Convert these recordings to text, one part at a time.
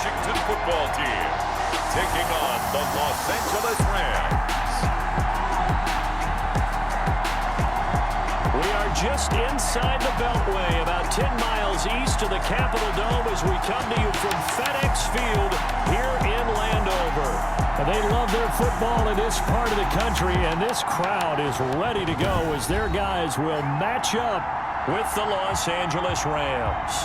Washington football team taking on the Los Angeles Rams. We are just inside the Beltway, about 10 miles east of the Capitol Dome as we come to you from FedEx Field here in Landover. They love their football in this part of the country, and this crowd is ready to go as their guys will match up with the Los Angeles Rams.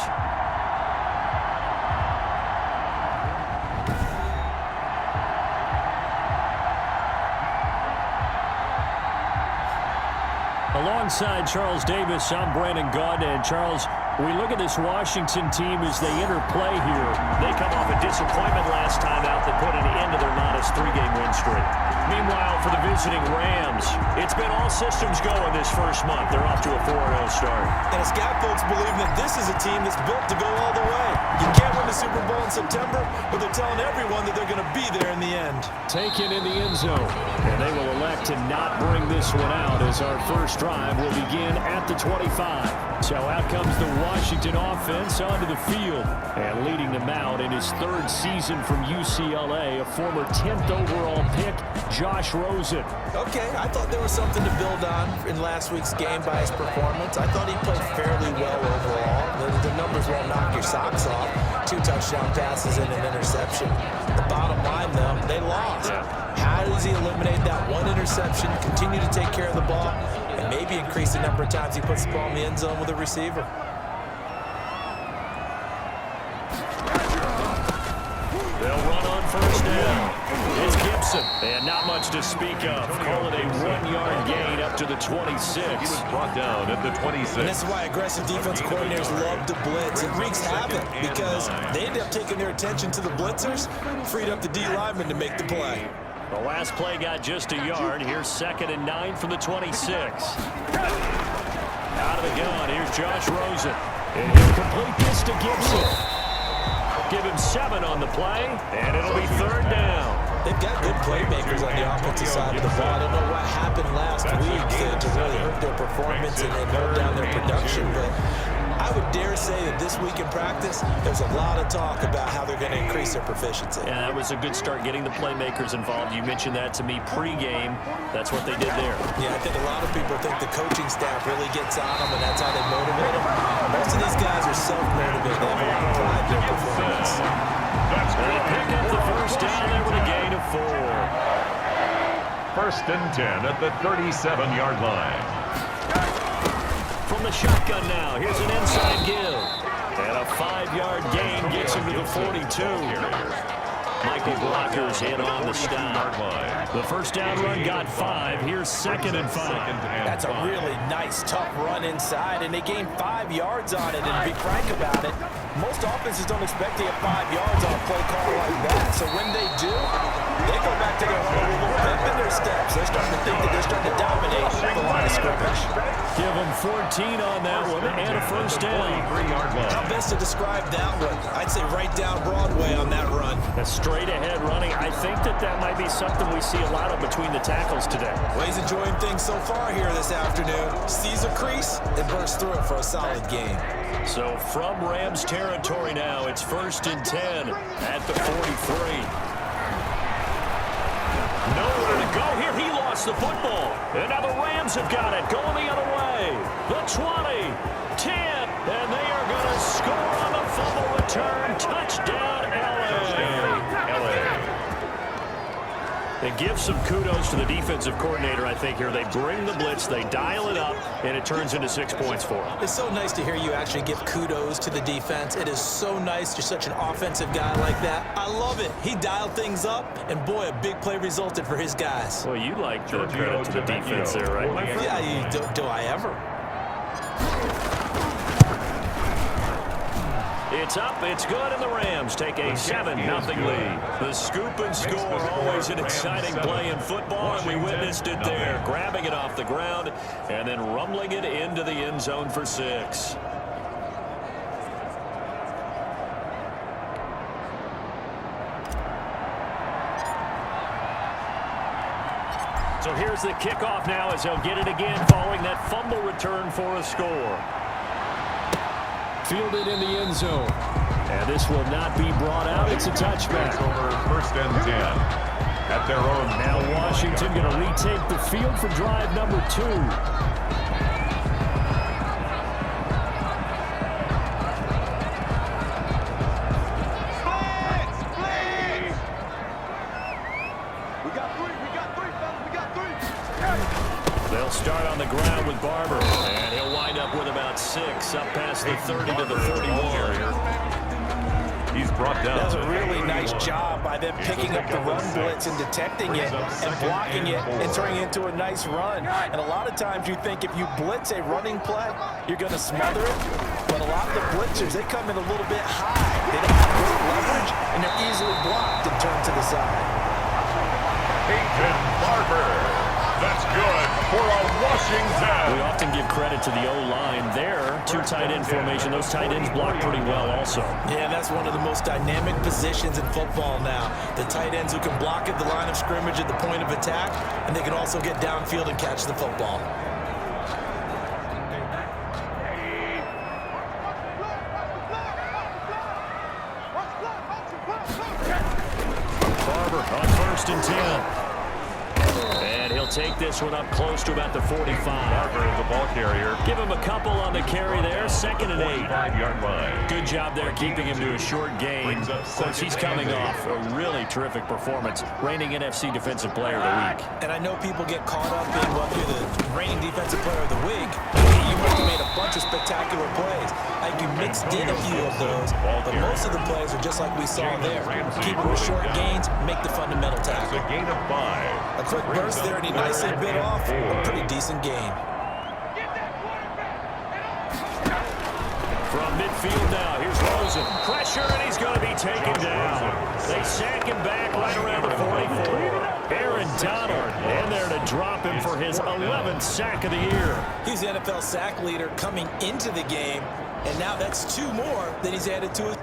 Alongside Charles Davis, I'm Brandon Gaudin. And Charles, we look at this Washington team as they interplay here. They come off a disappointment last time out that put an end to their modest 3-game win streak. Meanwhile, for the visiting Rams, it's been all systems go in this first month. They're off to a 4-0 start. And it's got folks believing that this is a team that's built to go all the way. You can't win the Super Bowl in September, but they're telling everyone that they're going to be there in the end. Taken in the end zone, and they will elect to not bring this one out as our first drive will begin at the 25. So out comes the Washington offense onto the field, and leading them out in his 3rd season from UCLA, a former 10th overall pick, Josh Rosen. Okay, I thought there was something to build on in last week's game by his performance. I thought he played fairly well overall. The numbers won't knock your socks off. 2 touchdown passes and an interception. The bottom line, though, they lost. How does he eliminate that one interception, continue to take care of the ball, and maybe increase the number of times he puts the ball in the end zone with a receiver? They'll run on first down. It's Gibson, and not much to speak of. Call it a 1-yard gain up to the 26. He was brought down at the 26. And this is why aggressive defense coordinators love to blitz. It wreaks havoc because they end up taking their attention to the blitzers, freed up the D lineman to make the play. The last play got just a yard. Here's 2nd and 9 from the 26. Out of the gun, here's Josh Rosen. And he'll complete this to Gibson. Give him 7 on the play, and it'll be 3rd down. They've got good playmakers on the offensive side of the ball. I don't know what happened last week to really hurt their performance and hold down their production, but I would dare say that this week in practice, there's a lot of talk about how they're going to increase their proficiency. Yeah, that was a good start getting the playmakers involved. You mentioned that to me pregame. That's what they did there. Yeah, I think a lot of people think the coaching staff really gets on them, and that's how they motivate them. Most of these guys are self-motivated. They have a lot of pride in their performance. They pick up the first down there with a gain of 4. 1st and 10 at the 37-yard line. From the shotgun now, here's an inside give. And a 5-yard gain gets him to the 42. Michael Blocker's in on the stop. The first down run got 5. Here's 2nd and 5. That's a really nice, tough run inside, and they gained 5 yards on it. And to be frank about it, most offenses don't expect to get 5 yards on a play call like that. So when they do, they go back to their own little pep in their steps. They're starting to think that they're starting to dominate the line of scrimmage. Give them 14 on that one and a first down. How best to describe that one? I'd say right down Broadway on that run. A straight ahead running. I think that might be something we see a lot of between the tackles today. Well, he's enjoying things so far here this afternoon. Sees a crease and bursts through it for a solid game. So from Rams territory now, it's 1st and 10 at the 43. Nowhere to go here. He lost the football. And now the Rams have got it. Going the other way. The 20, 10, and they are going to score on the fumble return. Touchdown, LA. And give some kudos to the defensive coordinator, I think, here. They bring the blitz, they dial it up, and it turns into 6 points for them. It's so nice to hear you actually give kudos to the defense. It is so nice. You're such an offensive guy like that. I love it. He dialed things up, and boy, a big play resulted for his guys. Well, you like the credit to the defense there, right, my friend? Yeah, do I ever? It's up, it's good, and the Rams take a 7-0 lead. The scoop and score, always an exciting play in football, and we witnessed it there. Grabbing it off the ground and then rumbling it into the end zone for 6. So here's the kickoff now as he'll get it again following that fumble return for a score. Fielded in the end zone. And this will not be brought out. It's a touchback. Over 1st and 10 at their own. Now Washington going to retake the field for drive number 2. They'll start on the ground with Barber, and he'll wind up with about 6, up past the 30 to the 31. He's brought down. That's a really nice job by them picking up the run blitz and detecting it and blocking it and turning it into a nice run. And a lot of times you think if you blitz a running play, you're going to smother it. But a lot of the blitzers, they come in a little bit high. They don't have great leverage, and they're easily blocked and turned to the side. Peyton Barber. That's good for a Washington. We often give credit to the O-line there. 2 tight end formation. Those tight ends block pretty well also. Yeah, that's one of the most dynamic positions in football now. The tight ends who can block at the line of scrimmage at the point of attack, and they can also get downfield and catch the football. Barber on 1st and 10. And he'll take this one up close to about the 45. Barber is the ball carrier. Give him a couple on the carry there. 2nd and 8. 5-yard line. Good job there keeping him to a short gain. Of course, he's coming off a really terrific performance. Reigning NFC Defensive Player of the Week. And I know people get caught up in, well, you're the reigning Defensive Player of the Week. You must have made a bunch of spectacular plays. I think you mixed in a few of those, but most of the plays are just like we saw there. Keep them to short gains, make the fundamental tackle. It's a gain of 5. A quick burst there, and he nicely bit off a pretty decent gain. From midfield now, here's Rosen. Pressure, and he's going to be taken down. They sack him back right around the 44. Aaron Donald in there to drop him for his 11th sack of the year. He's the NFL sack leader coming into the game, and now that's 2 more that he's added to his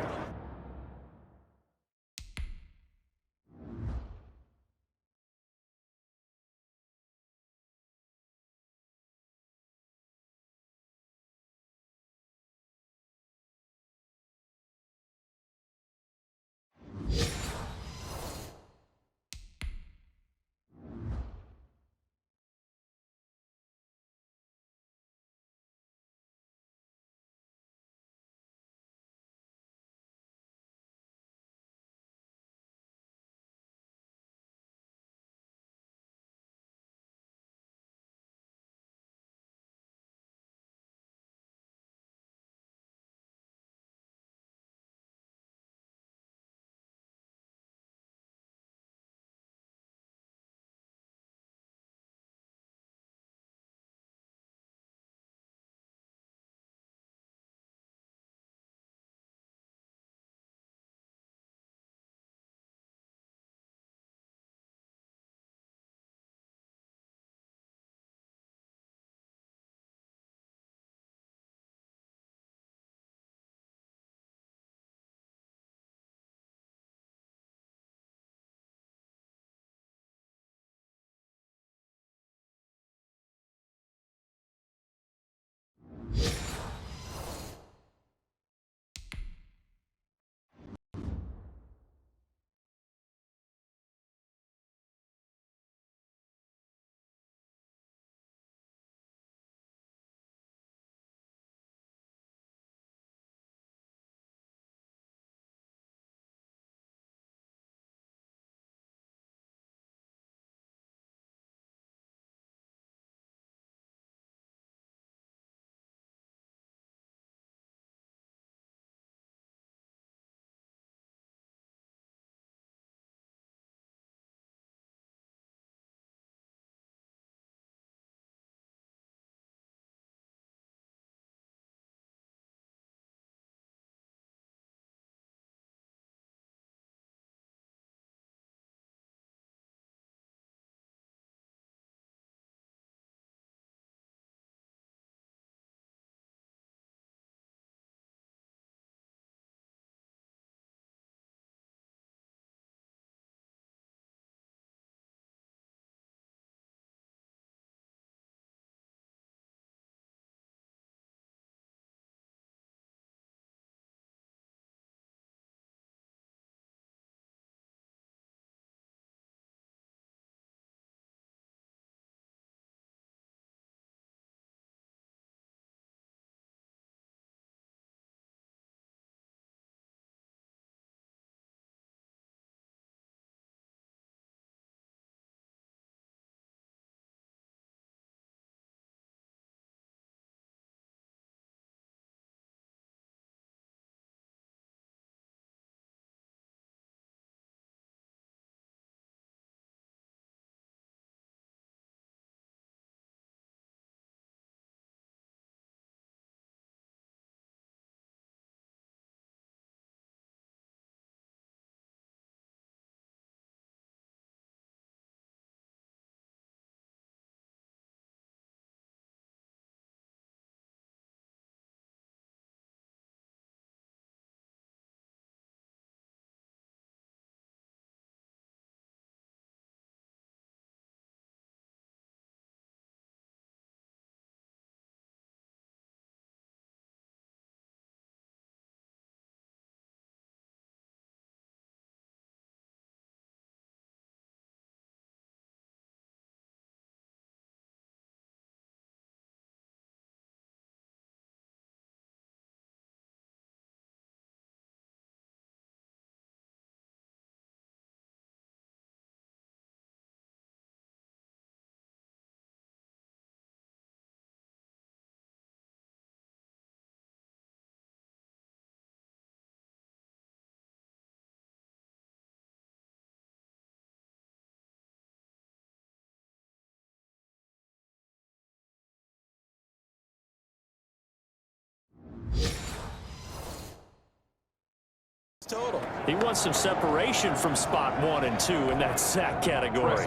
total. He wants some separation from spot 1 and 2 in that sack category.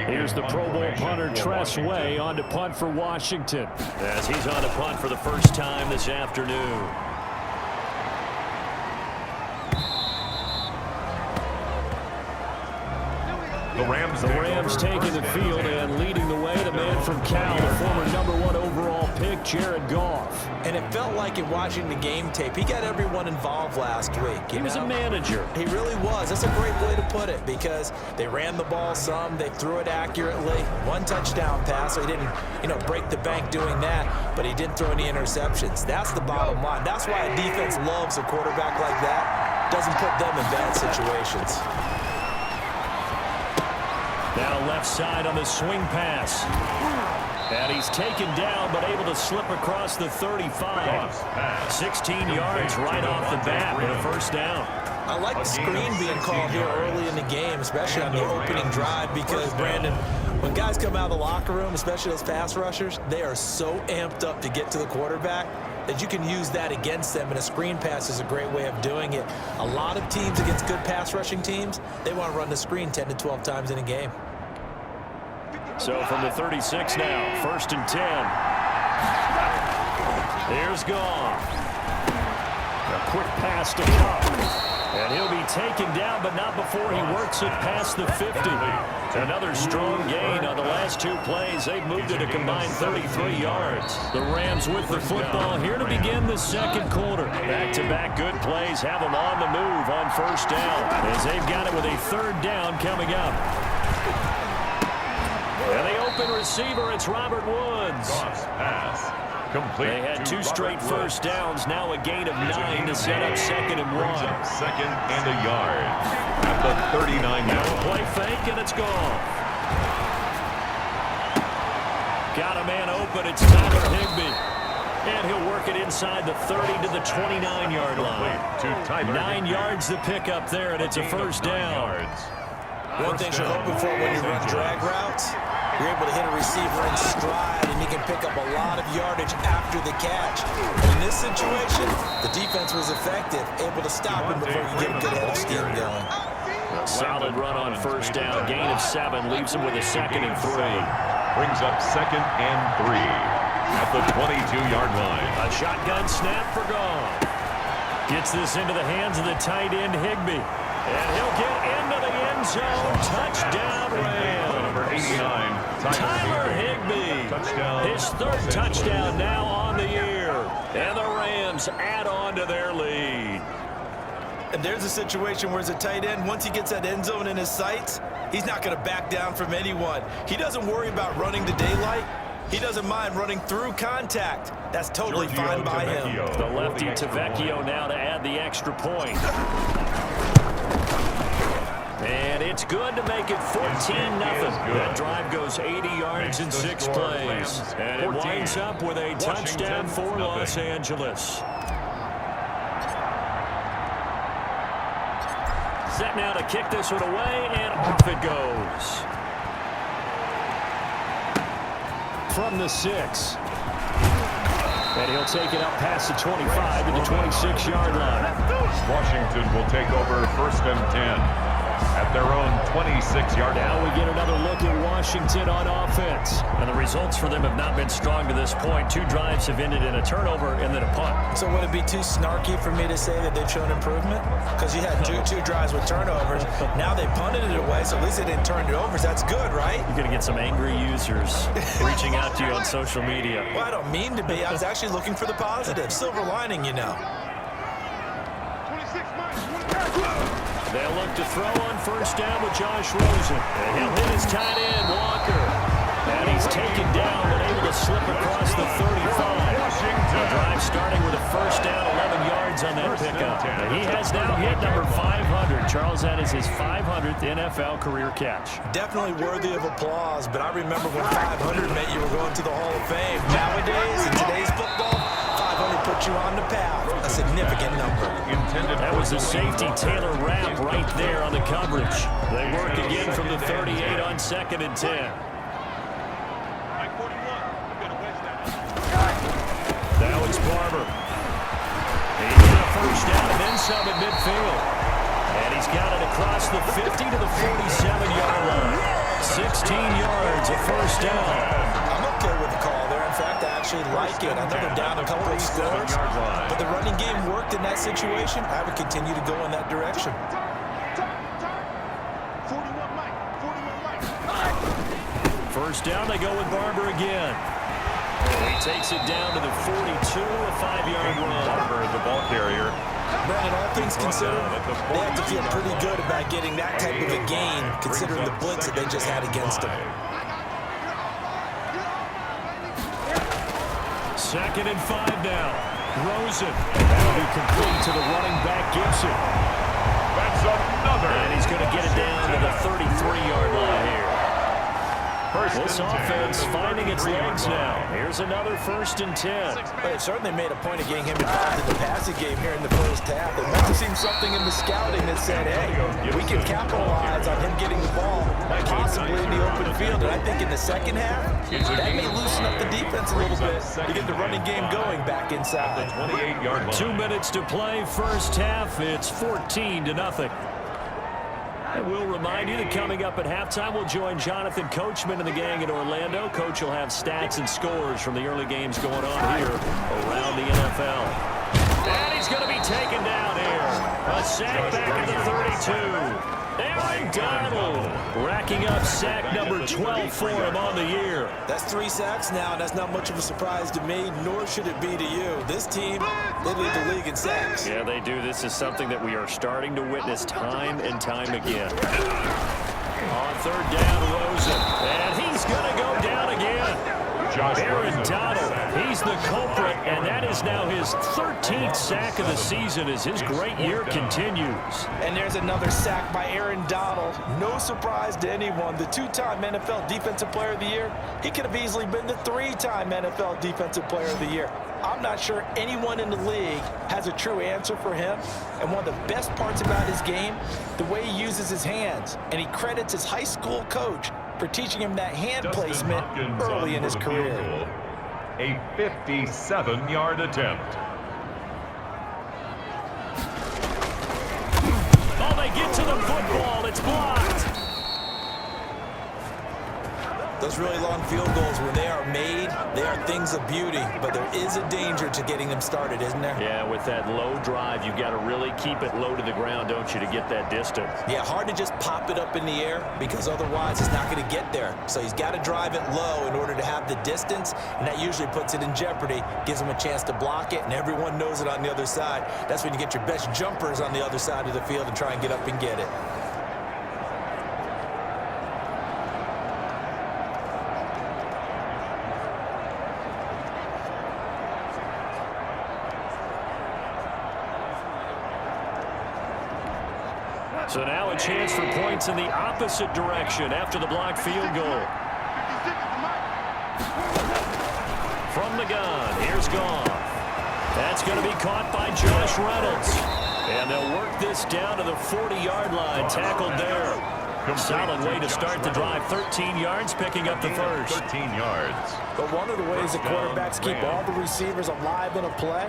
Here's the Pro Bowl punter, Tress Way, on to punt for Washington, as he's on to punt for the first time this afternoon. The Rams taking the field and leading the way. The man from Cal, the former #1 overall pick, Jared Goff. And it felt like in watching the game tape, he got everyone involved last week. He was a manager. He really was. That's a great way to put it, because they ran the ball some, they threw it accurately. 1 touchdown pass, so he didn't, break the bank doing that, but he didn't throw any interceptions. That's the bottom line. That's why a defense loves a quarterback like that. Doesn't put them in bad situations. Now left side on the swing pass. And he's taken down, but able to slip across the 35. 16 yards right off the bat with a first down. I like the screen being called here early in the game, especially on the opening drive, because, Brandon, when guys come out of the locker room, especially those pass rushers, they are so amped up to get to the quarterback that you can use that against them, and a screen pass is a great way of doing it. A lot of teams against good pass rushing teams, they want to run the screen 10 to 12 times in a game. So from the 36 now, 1st and 10. Here's Goff. A quick pass to Cup. And he'll be taken down, but not before he works it past the 50. Another strong gain on the last 2 plays. They've moved it a combined 33 yards. The Rams with the football here to begin the second quarter. Back-to-back good plays have them on the move on first down, as they've got it with a 3rd down coming up. And the open receiver, it's Robert Woods. They had 2 straight first downs, now a gain of 9 to set up 2nd and 1. 2nd and a yard at the 39-yard. Play fake, and it's gone. Got a man open, it's Tyler Higbee. And he'll work it inside the 30 to the 29-yard line. 9 yards to pick up there, and it's a first down. One thing you're hoping for when you run drag routes, you're able to hit a receiver in stride, and he can pick up a lot of yardage after the catch. In this situation, the defense was effective, able to stop him before you get a good head of steam going. A solid run on first down, gain of 7, leaves him with a 2nd and 3. Brings up 2nd and 3 at the 22-yard line. A shotgun snap for Goff. Gets this into the hands of the tight end, Higbee. And he'll get into the end zone. Touchdown, Rams. Number 89, Tyler Higbee. Touchdown. His 3rd touchdown now on the year. And the Rams add on to their lead. And there's a situation where, as a tight end, once he gets that end zone in his sights, he's not going to back down from anyone. He doesn't worry about running to daylight. He doesn't mind running through contact. That's totally fine by him. The lefty Tavecchio now to add the extra point. And it's good to make it 14-0. That drive goes 80 yards in 6 plays. And it winds up with a touchdown for Los Angeles. Set now to kick this one away, and off it goes. From the 6. And he'll take it up past the 25 to the 26-yard line. Washington will take over 1st and 10. At their own 26-yard line. Now we get another look at Washington on offense. And the results for them have not been strong to this point. 2 drives have ended in a turnover and then a punt. So would it be too snarky for me to say that they've shown improvement? Because you had two drives with turnovers. Now they punted it away, so at least they didn't turn it over. That's good, right? You're going to get some angry users reaching out to you on social media. Well, I don't mean to be. I was actually looking for the positive. Silver lining, you know. They'll look to throw on first down with Josh Rosen. And he'll hit his tight end, Walker. And he's taken down, but able to slip across the 35. The drive starting with a first down, 11 yards on that pickup. And he has now hit number 500. Charles, that is his 500th NFL career catch. Definitely worthy of applause, but I remember when 500 meant you were going to the Hall of Fame. Nowadays, in today's football, 500 puts you on the path. A significant number. That was a safety Taylor Rapp right there on the coverage. They work again from the 38 on 2nd and 10. Now it's Barber. He got a first down and then some at midfield. across the 50 to the 47-yard line. 16 yards, a first down. I'm okay with the call there. In fact, I actually like it. I know they're down a couple of scores, but the running game worked in that situation. I would continue to go in that direction. First down, they go with Barber again. He takes it down to the 42, a 5-yard run. Barber, the ball carrier. Brandon, all things considered, they have to feel pretty good about getting that type of a gain, considering the blitz that they just had against them. 2nd and 5 now. Rosen. That'll be complete to the running back, Gibson. That's another. And he's going to get it down to the 33-yard line here. This offense finding its legs now. Here's another 1st and 10. But they've certainly made a point of getting him involved in the passing game here in the first half. There must have seen something in the scouting that said, hey, we can capitalize on him getting the ball, possibly in the open field. And I think in the second half, that may loosen up the defense a little bit to get the running game going back inside. 28-yard line. 2 minutes to play, first half. It's 14-0. I will remind you that coming up at halftime, we'll join Jonathan Coachman and the gang in Orlando. Coach will have stats and scores from the early games going on here around the NFL. And he's going to be taken down here. A sack back at the 32. Aaron Donald racking up sack number 12 for him on the year. That's 3 sacks now, and that's not much of a surprise to me, nor should it be to you. This team, they lead the league in sacks. Yeah, they do. This is something that we are starting to witness time and time again. On 3rd down, Rosen. And he's going to go down again. Aaron Donald, he's the culprit, and that is now his 13th sack of the season as his great year continues. And there's another sack by Aaron Donald. No surprise to anyone. The 2-time NFL Defensive Player of the Year, he could have easily been the 3-time NFL Defensive Player of the Year. I'm not sure anyone in the league has a true answer for him. And one of the best parts about his game, the way he uses his hands. And he credits his high school coach for teaching him that hand placement early in his career. A 57-yard attempt. Oh, they get to the football. It's blocked. Those really long field goals, when they are made, they are things of beauty. But there is a danger to getting them started, isn't there? Yeah, with that low drive, you've got to really keep it low to the ground, don't you, to get that distance. Yeah, hard to just pop it up in the air because otherwise it's not going to get there. So he's got to drive it low in order to have the distance, and that usually puts it in jeopardy, gives him a chance to block it, and everyone knows it on the other side. That's when you get your best jumpers on the other side of the field and try and get up and get it. So now a chance for points in the opposite direction after the blocked field goal. From the gun, here's Goff. That's going to be caught by Josh Reynolds. And they'll work this down to the 40-yard line, tackled there. Solid way to start the drive, 13 yards, picking up the first. 13 yards. But one of the ways the quarterbacks keep all the receivers alive in a play,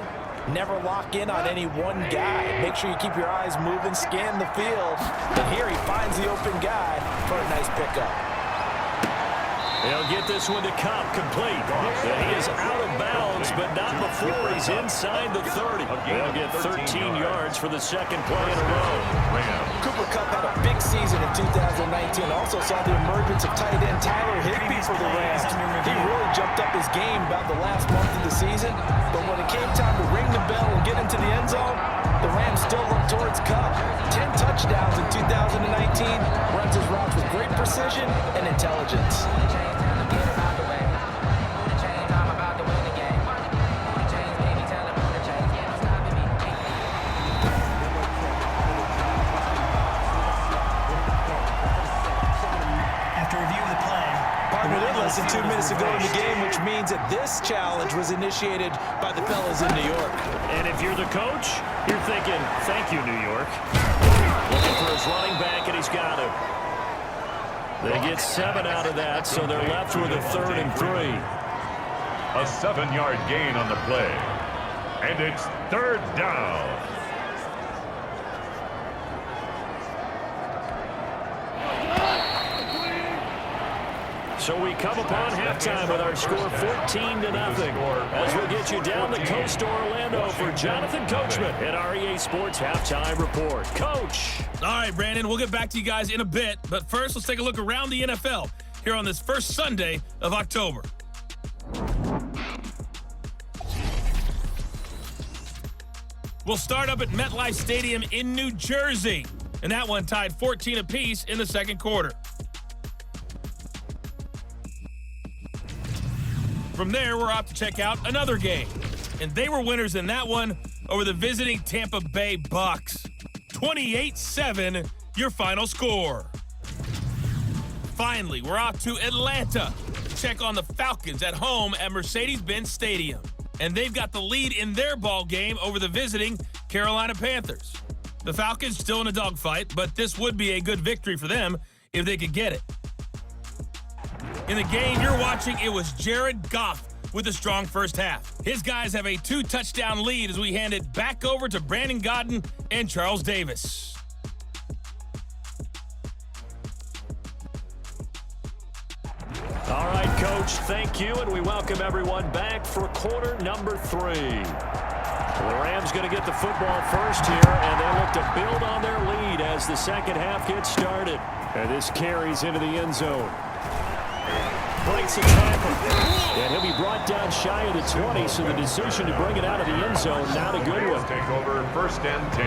never lock in on any one guy. Make sure you keep your eyes moving, scan the field. And here he finds the open guy for a nice pickup. He'll get this one to Cobb, complete. And he is out of bounds, but not before he's inside the 30. They'll get 13 yards for the second play in a row. Cooper Kupp had a big season in 2019. Also saw the emergence of tight end Tyler Higbee for the Rams. He really jumped up his game about the last month of the season. But when it came time to ring the bell and get into the end zone, the Rams still looked towards Kupp. 10 touchdowns in 2019. Runs his routes with great precision and intelligence. Less than 2 minutes to go in the game, which means that this challenge was initiated by the fellas in New York. And if you're the coach, you're thinking, thank you, New York. Looking for his running back, and he's got him. They get 7 out of that, so they're left with a 3rd and 3. A 7-yard gain on the play. And it's 3rd down. So we come upon halftime with our score 14-0. As we'll get you down the coast to Orlando for Jonathan Coachman at our EA Sports Halftime Report. Coach. All right, Brandon, we'll get back to you guys in a bit. But first, let's take a look around the NFL here on this first Sunday of October. We'll start up at MetLife Stadium in New Jersey. And that one tied 14 apiece in the second quarter. From there, we're off to check out another game. And they were winners in that one over the visiting Tampa Bay Bucks. 28-7, your final score. Finally, we're off to Atlanta to check on the Falcons at home at Mercedes-Benz Stadium. And they've got the lead in their ball game over the visiting Carolina Panthers. The Falcons still in a dogfight, but this would be a good victory for them if they could get it. In the game you're watching, it was Jared Goff with a strong first half. His guys have a 2-touchdown lead as we hand it back over to Brandon Godden and Charles Davis. All right, Coach, thank you, and we welcome everyone back for quarter number 3. The Rams going to get the football first here, and they look to build on their lead as the second half gets started. And this carries into the end zone. Breaks a tackle, and he'll be brought down shy of the 20, so the decision to bring it out of the end zone, not a good one. Take over first and 10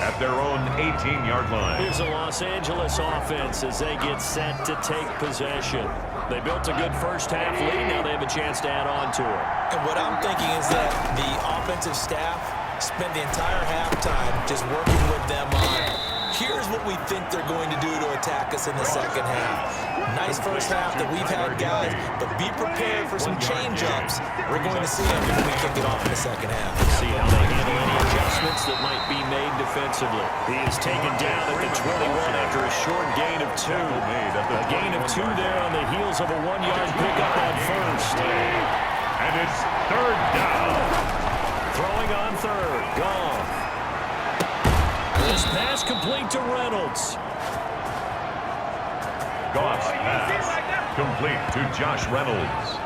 at their own 18-yard line. Here's a Los Angeles offense as they get set to take possession. They built a good first half lead. Now they have a chance to add on to it. And what I'm thinking is that the offensive staff spent the entire halftime just working with them on, here's what we think they're going to do to attack us in the second half. Nice first half that we've had, guys, but be prepared for some change-ups. We're going to see them if we kick it off in the second half. See how they handle any adjustments that might be made defensively. He is taken down at the 21 after a short gain of 2. A gain of 2 there on the heels of a 1-yard pickup on first. And it's third down. Throwing on third. Gone. This pass complete to Reynolds. Goff's pass complete to Josh Reynolds.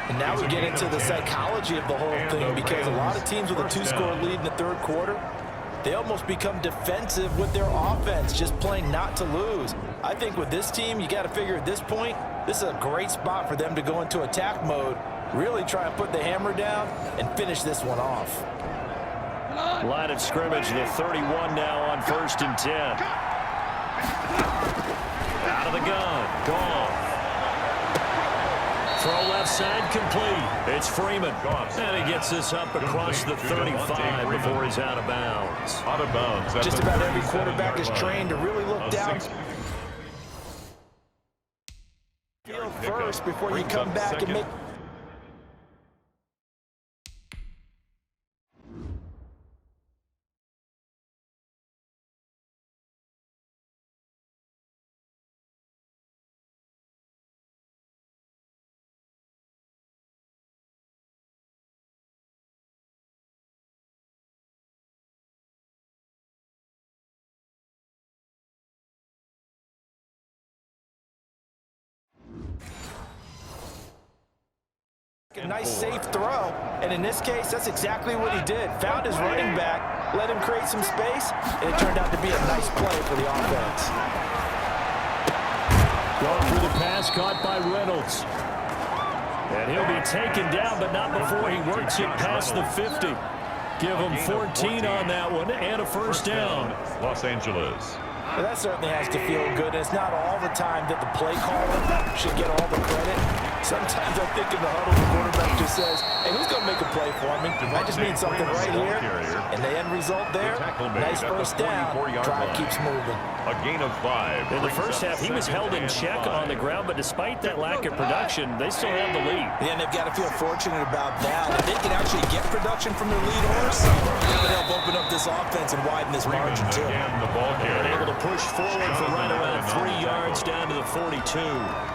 And now we get into the psychology of the whole thing, because a lot of teams with a 2-score lead in the third quarter, they almost become defensive with their offense, just playing not to lose. I think with this team, you got to figure at this point, this is a great spot for them to go into attack mode, really try and put the hammer down and finish this one off. Line of scrimmage, the 31 now on first and 10. Out of the gun, Goff. Throw left side complete. It's Freeman. And he gets this up across the 35 before he's out of bounds. Out of bounds. Just about every quarterback is trained to really look down field first before you come back and make. A nice safe throw, and in this case that's exactly what he did. Found his running back, let him create some space, and it turned out to be a nice play for the offense. Going through the pass, caught by Reynolds, and he'll be taken down, but not before he works it past the 50. Give him 14 on that one and a first down. Los Angeles. Well, that certainly has to feel good, and it's not all the time that the play caller should get all the credit. Sometimes I think in the huddle, the quarterback just says, hey, who's going to make a play for me? I just need something right here. And the end result there, nice first down. Drive keeps moving. A gain of 5. In the first half, he was held in check on the ground, but despite that lack of production, they still have the lead. Yeah, and they've got to feel fortunate about that. If they can actually get production from their lead horse, it would help open up this offense and widen this margin, too. And the ball carrier. Able to push forward for right around 3 yards down to the 42.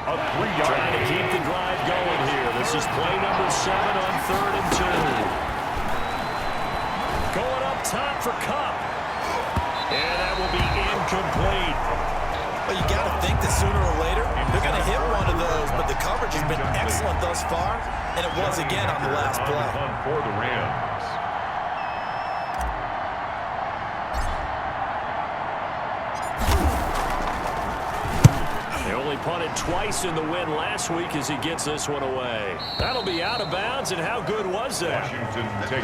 A 3-yard. Trying to keep the drive going here. This is play number 7 on third and 2. Going up top for Kupp. And that will be incomplete. Well, you got to think that sooner or later they're going to hit one of those, but the coverage has been excellent thus far, and it was again on the last play. For the Rams. They only punted twice in the win last week as he gets this one away. That'll be out of bounds, and how good was that?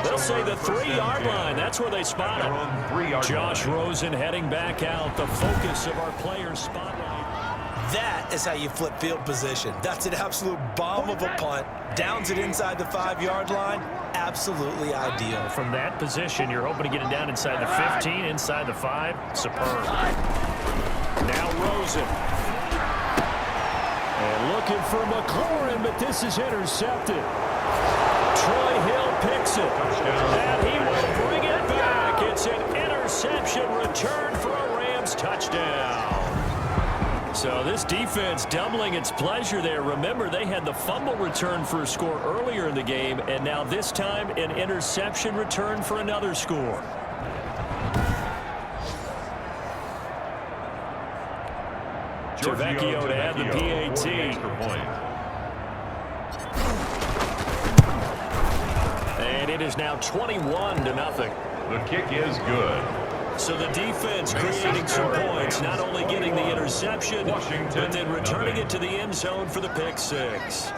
They'll say the 3-yard line. That's where they spot him. Josh Rosen heading back out, the focus of our players' spotlight. That is how you flip field position. That's an absolute bomb of a punt. Downs it inside the 5-yard line. Absolutely ideal. From that position, you're hoping to get it down inside the 15, inside the 5. Superb. Now Rosen. And looking for McLaurin, but this is intercepted. Troy Hill picks it. And he will bring it back. It's an interception return for a Rams touchdown. So this defense doubling its pleasure there. Remember, they had the fumble return for a score earlier in the game, and now this time an interception return for another score. Giovecchio to add the PAT. And it is now 21-0. The kick is good. So the defense creating some points, not only getting the interception, but then returning it to the end zone for the pick six.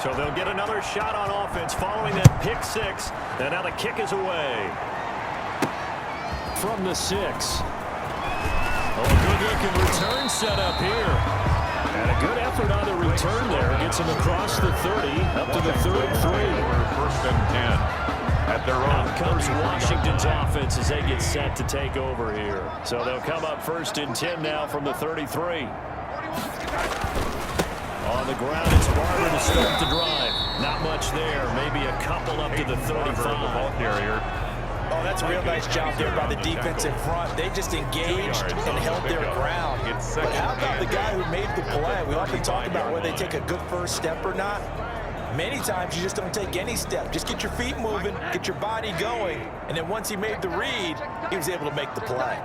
So they'll get another shot on offense following that pick six. And now the kick is away. From the 6. Oh, good-looking return set up here. And a good effort on the return there. Gets him across the 30, up to the 33. First and 10. At their own. Out comes Washington's offense as they get set to take over here. So they'll come up first and 10 now from the 33. On the ground, it's Barber to start the drive. Not much there. Maybe a couple up to the 35. Ball carrier. Oh, that's a real nice job there by the defense in front. They just engaged and held their ground. But how about the guy who made the play? We often talk about whether they take a good first step or not. Many times you just don't take any step. Just get your feet moving, get your body going, and then once he made the read, he was able to make the play.